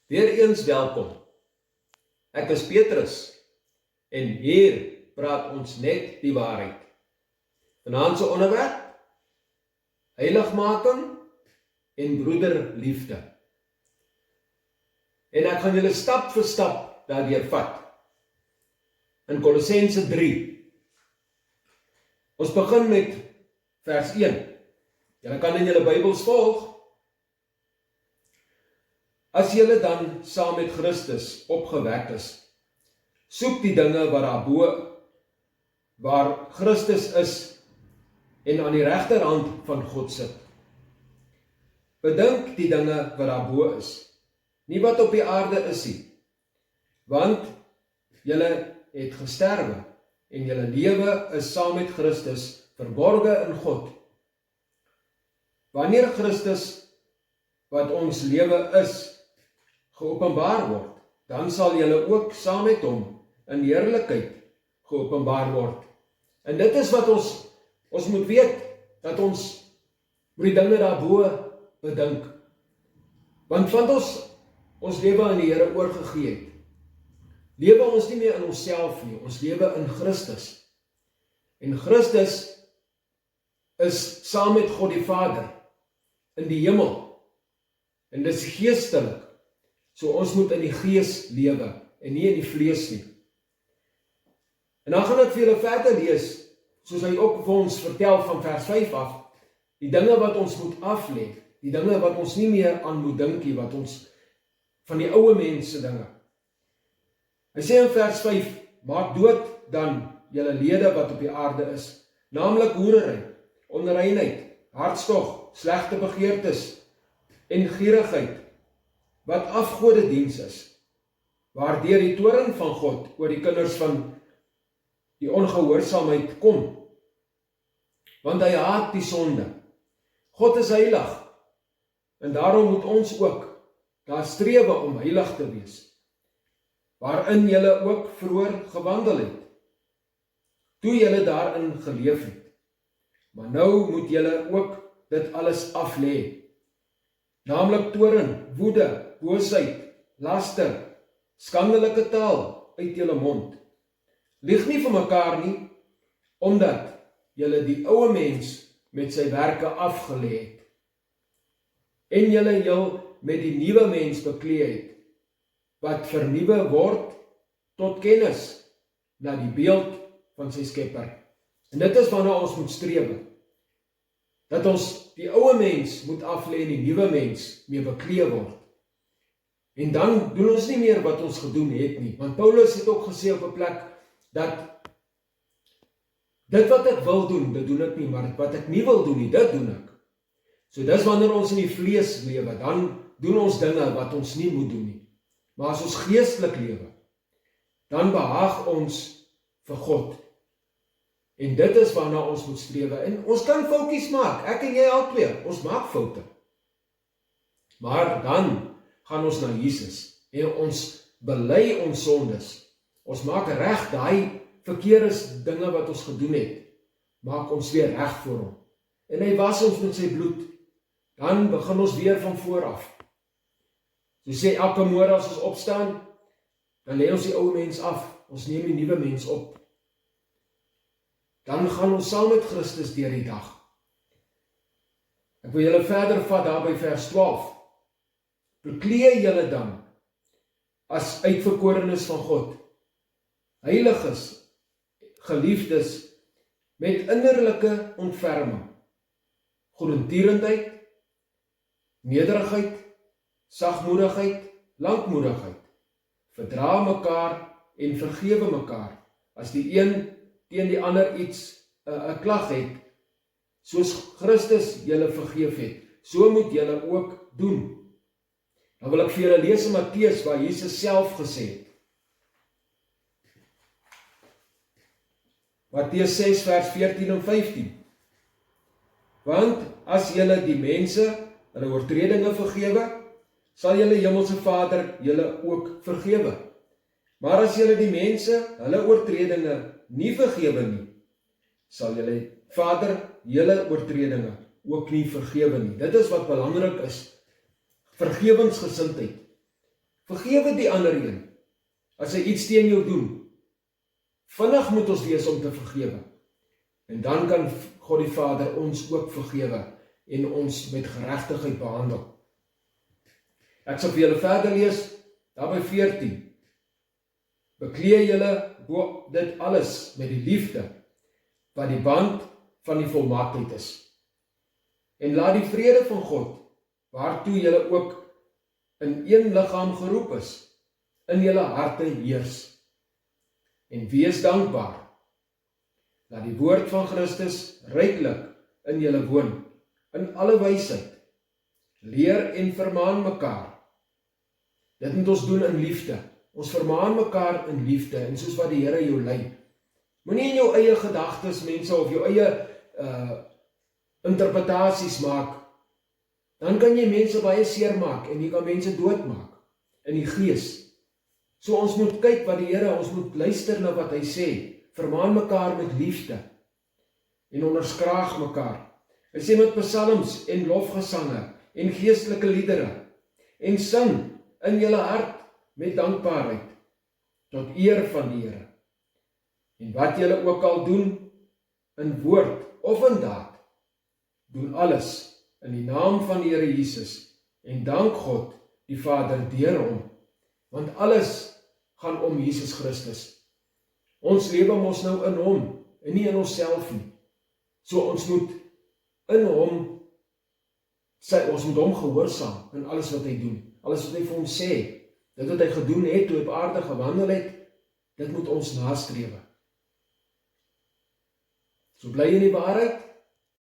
Weereens welkom. Ek is Petrus en hier praat ons net die waarheid. Vanaand se onderwerp: heiligmaking en broederliefde. En ek gaan julle stap vir stap daardeur vat. In Kolossense 3. Ons begin met vers 1. Julle kan in julle Bybels volg. As julle dan saam met Christus opgewek is, soek die dinge wat daarbo, waar Christus is en aan die regterhand van God sit. Bedink die dinge wat daarbo is, nie wat op die aarde is nie, want julle het gesterwe en julle lewe is saam met Christus verborge in God. Wanneer Christus, wat ons lewe is, geopenbaar word, dan sal julle ook saam met hom in heerlikheid geopenbaar word. En dit is wat ons moet weet, dat ons moet die dinge daarbo bedink. Want van ons lewe aan die Here oorgegee het, lewe ons nie meer in onsself nie, ons lewe in Christus. En Christus is saam met God die Vader in die hemel. En dit is geestelik. So ons moet in die gees lewe en nie in die vlees nie. En dan gaan ek vir julle verder lees, soos hy ook vir ons vertel van vers 5 af, die dinge wat ons moet aflê, die dinge wat ons nie meer aan moet dink nie, wat ons van die ouë mense dinge. Hy sê in vers 5, maak dood dan julle lede wat op die aarde is, naamlik hoerery, onreinheid, hartstog, slegte begeertes en gierigheid, wat afgodediens is, waardeur die toorn van God oor die kinders van die ongehoorsaamheid kom. Want hy haat die sonde. God is heilig, en daarom moet ons ook daar strewe om heilig te wees, waarin julle ook vroeër gewandel het, toe julle daarin geleef het. Maar nou moet julle ook dit alles aflê, naamlik toorn, woede, boosheid, laster, skandelike taal uit julle mond. Lieg nie vir mekaar nie, omdat julle die ouë mens met sy werke afgelê het, en julle jou met die nuwe mens beklee het, wat vernuwe word tot kennis, na die beeld van sy skepper. En dit is waarna ons moet strewe, dat ons die ouë mens moet aflê en die nuwe mens mee beklee word. En dan doen ons nie meer wat ons gedoen het nie. Want Paulus het ook gesê op 'n plek, dat dit wat ek wil doen, dit doen ek nie, maar wat ek nie wil doen nie, dit doen ek. So dis wanneer ons in die vlees lewe, dan doen ons dinge wat ons nie moet doen nie. Maar as ons geestelik lewe, dan behaag ons vir God. En dit is waarna ons moet strewe. En ons kan foutjies maak, ek en jy albei, ons maak foute. Maar dan gaan ons na Jesus en ons bely ons sondes. Ons maak reg daai verkeerde dinge wat ons gedoen het, maak ons weer reg voor hom. En hy was ons met sy bloed. Dan begin ons weer van voor af. So sê elke môre as ons opstaan, dan lê ons die ou mens af, ons neem die nuwe mens op. Dan gaan ons saam met Christus deur die dag. Ek wil julle verder vat daar by vers 12. Beklee julle dan as uitverkorenes van God, heiliges, geliefdes, met innerlike ontferming, goedertierenheid, nederigheid, sagmoedigheid, lankmoedigheid, verdra mekaar en vergewe mekaar, as die een teen die ander iets 'n klag het, soos Christus julle vergeef het, so moet julle ook doen. Dan wil ek vir julle lees in Matteus, waar Jesus self gesê het. Matteus 6 vers 14 en 15. Want as julle die mense hulle oortredinge vergewe, sal julle hemelse Vader julle ook vergewe. Maar as julle die mense hulle oortredinge nie vergewe nie, sal julle Vader julle oortredinge ook nie vergewe nie. Dit is wat belangrik is. Vergewensgesindheid. Vergewe die ander een, as hy iets teen jou doen. Vinnig moet ons wees om te vergewe. En dan kan God die Vader ons ook vergewe en ons met geregtigheid behandel. Ek sal vir julle verder lees, daar by 14. Beklee julle bo dit alles met die liefde, wat die band van die volmaaktheid is. En laat die vrede van God, waartoe julle ook in een liggaam geroep is, in julle harte heers. En wees dankbaar. Laat die woord van Christus ryklik in julle woon, in alle wysheid. Leer en vermaan mekaar. Dit moet ons doen in liefde. Ons vermaan mekaar in liefde, en soos wat die Here jou lei. Moenie in jou eie gedagtes, mense, of jou eie interpretasies maak. Dan kan jy mense baie seer maak, en jy kan mense doodmaak, in die gees. So ons moet kyk wat die Here, ons moet luister na wat hy sê. Vermaan mekaar met liefde, en onderskraag mekaar. Hy sê met psalms en lofgesange, en geestelike liedere, en sing in julle hart met dankbaarheid, tot eer van die Here. En wat julle ook al doen, in woord of in daad, doen alles in die naam van die Here Jesus, en dank God die Vader deur hom, want alles gaan om Jesus Christus. Ons lewe mos nou in hom, en nie in onsself nie. So ons moet in hom, ons moet hom gehoorsaam in alles wat hy doen, alles wat hy vir ons sê, dit wat hy gedoen het, toe op aarde gewandel het, dit moet ons nastrewe. So bly in die waarheid,